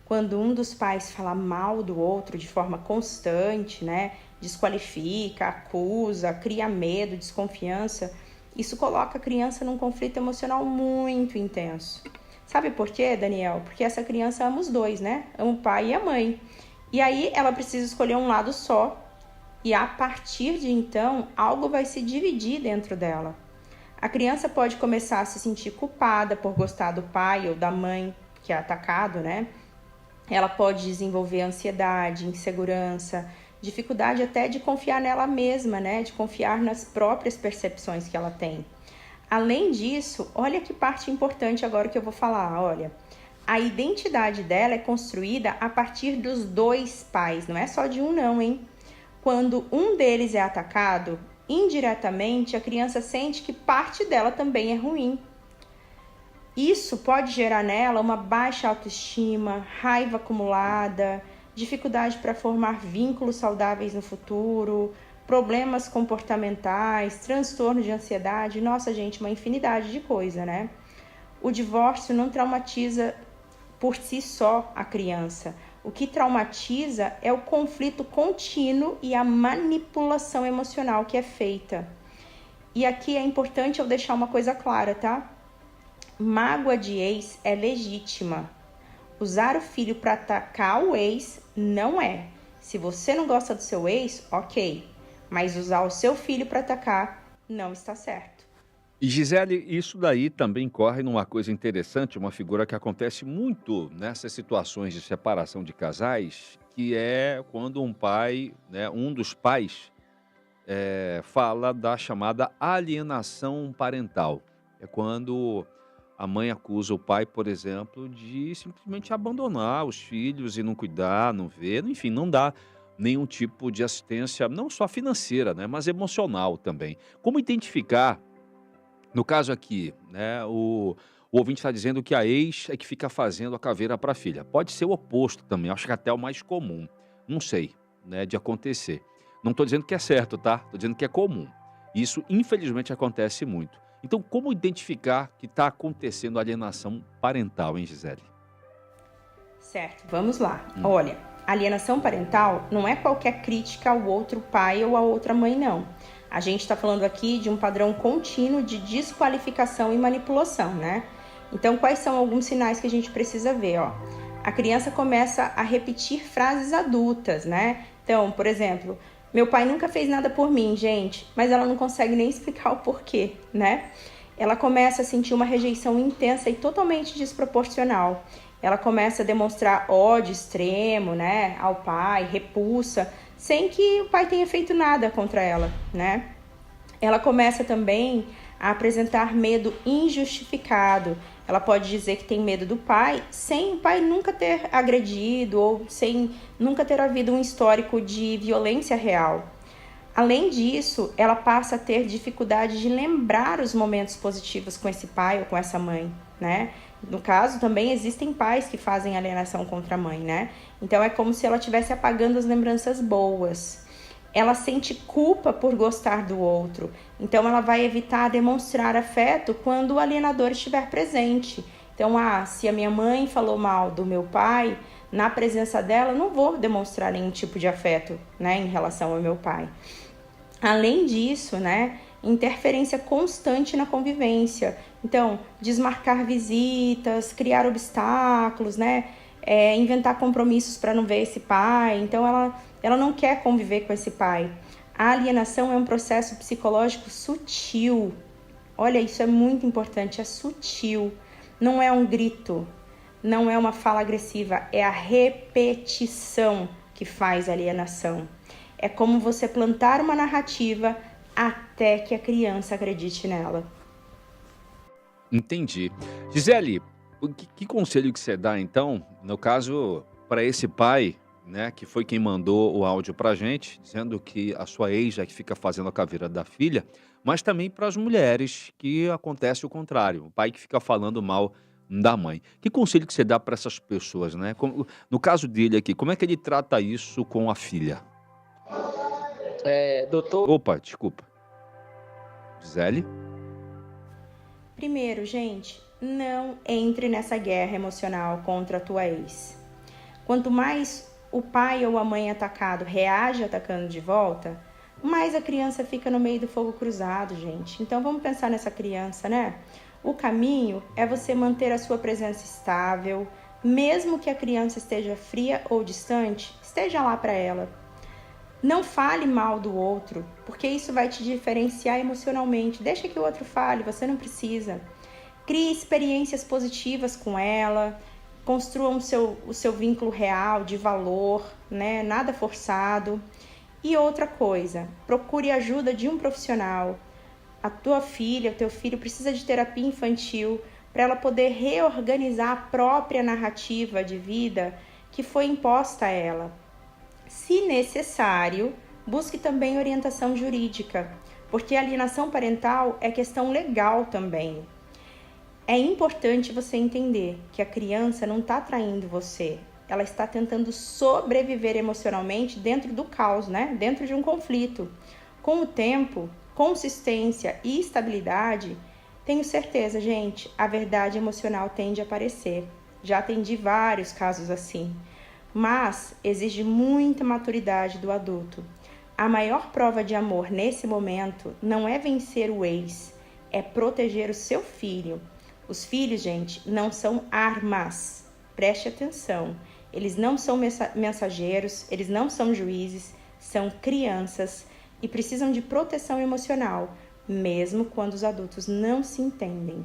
quando um dos pais fala mal do outro de forma constante, né? Desqualifica, acusa, cria medo, desconfiança, isso coloca a criança num conflito emocional muito intenso. Sabe por quê, Daniel? Porque essa criança ama os dois, né? Ama o pai e a mãe. E aí ela precisa escolher um lado só. E a partir de então, algo vai se dividir dentro dela. A criança pode começar a se sentir culpada por gostar do pai ou da mãe que é atacado, né? Ela pode desenvolver ansiedade, insegurança, dificuldade até de confiar nela mesma, né? De confiar nas próprias percepções que ela tem. Além disso, olha que parte importante agora que eu vou falar, olha. A identidade dela é construída a partir dos dois pais, não é só de um não, hein? Quando um deles é atacado, indiretamente a criança sente que parte dela também é ruim. Isso pode gerar nela uma baixa autoestima, raiva acumulada, dificuldade para formar vínculos saudáveis no futuro, problemas comportamentais, transtorno de ansiedade, nossa gente, uma infinidade de coisa, né? O divórcio não traumatiza por si só a criança. O que traumatiza é o conflito contínuo e a manipulação emocional que é feita. E aqui é importante eu deixar uma coisa clara, tá? Mágoa de ex é legítima. Usar o filho para atacar o ex não é. Se você não gosta do seu ex, ok. Mas usar o seu filho para atacar não está certo. E Gisele, isso daí também corre numa coisa interessante, uma figura que acontece muito nessas situações de separação de casais, que é quando um pai, né, um dos pais, fala da chamada alienação parental. É quando a mãe acusa o pai, por exemplo, de simplesmente abandonar os filhos e não cuidar, não ver, enfim, não dá nenhum tipo de assistência, não só financeira, né, mas emocional também. Como identificar, no caso aqui, né, o ouvinte está dizendo que a ex é que fica fazendo a caveira para a filha. Pode ser o oposto também, acho que até o mais comum. Não sei, né, de acontecer. Não estou dizendo que é certo, tá? Estou dizendo que é comum. Isso, infelizmente, acontece muito. Então, como identificar que está acontecendo alienação parental, hein, Gisele? Certo, vamos lá. Hum. Olha, alienação parental não é qualquer crítica ao outro pai ou à outra mãe, não. A gente está falando aqui de um padrão contínuo de desqualificação e manipulação, né? Então, quais são alguns sinais que a gente precisa ver, ó? A criança começa a repetir frases adultas, né? Então, por exemplo, meu pai nunca fez nada por mim, gente, mas ela não consegue nem explicar o porquê, né? Ela começa a sentir uma rejeição intensa e totalmente desproporcional. Ela começa a demonstrar ódio extremo, né, ao pai, repulsa, sem que o pai tenha feito nada contra ela, né? Ela começa também a apresentar medo injustificado. Ela pode dizer que tem medo do pai, sem o pai nunca ter agredido ou sem nunca ter havido um histórico de violência real. Além disso, ela passa a ter dificuldade de lembrar os momentos positivos com esse pai ou com essa mãe, né? No caso, também existem pais que fazem alienação contra a mãe, né? Então é como se ela estivesse apagando as lembranças boas. Ela sente culpa por gostar do outro, então ela vai evitar demonstrar afeto quando o alienador estiver presente. Então, se a minha mãe falou mal do meu pai, na presença dela, eu não vou demonstrar nenhum tipo de afeto, né, em relação ao meu pai. Além disso, né, interferência constante na convivência. Então, desmarcar visitas, criar obstáculos, né, inventar compromissos para não ver esse pai. Então, ela não quer conviver com esse pai. A alienação é um processo psicológico sutil. Olha, isso é muito importante, é sutil. Não é um grito, não é uma fala agressiva, é a repetição que faz a alienação. É como você plantar uma narrativa até que a criança acredite nela. Entendi. Gisele, que conselho que você dá, então, no caso, para esse pai, né, que foi quem mandou o áudio pra gente, dizendo que a sua ex é que fica fazendo a caveira da filha, mas também para as mulheres que acontece o contrário, o pai que fica falando mal da mãe. Que conselho que você dá para essas pessoas, né? No caso dele aqui, como é que ele trata isso com a filha? Doutor, Opa, desculpa. Gisele? Primeiro, gente, não entre nessa guerra emocional contra a tua ex. Quanto mais o pai ou a mãe atacado reage atacando de volta, mais a criança fica no meio do fogo cruzado, gente. Então vamos pensar nessa criança, né? O caminho é você manter a sua presença estável, mesmo que a criança esteja fria ou distante, esteja lá para ela. Não fale mal do outro, porque isso vai te diferenciar emocionalmente. Deixa que o outro fale, você não precisa. Crie experiências positivas com ela, construa o seu vínculo real, de valor, né? Nada forçado. E outra coisa, procure ajuda de um profissional. A tua filha, o teu filho precisa de terapia infantil para ela poder reorganizar a própria narrativa de vida que foi imposta a ela. Se necessário, busque também orientação jurídica, porque a alienação parental é questão legal também. É importante você entender que a criança não está traindo você, ela está tentando sobreviver emocionalmente dentro do caos, né? Dentro de um conflito. Com o tempo, consistência e estabilidade, tenho certeza, gente, a verdade emocional tende a aparecer. Já atendi vários casos assim. Mas exige muita maturidade do adulto. A maior prova de amor nesse momento não é vencer o ex, é proteger o seu filho. Os filhos, gente, não são armas. Preste atenção. Eles não são mensageiros, eles não são juízes, são crianças e precisam de proteção emocional, mesmo quando os adultos não se entendem.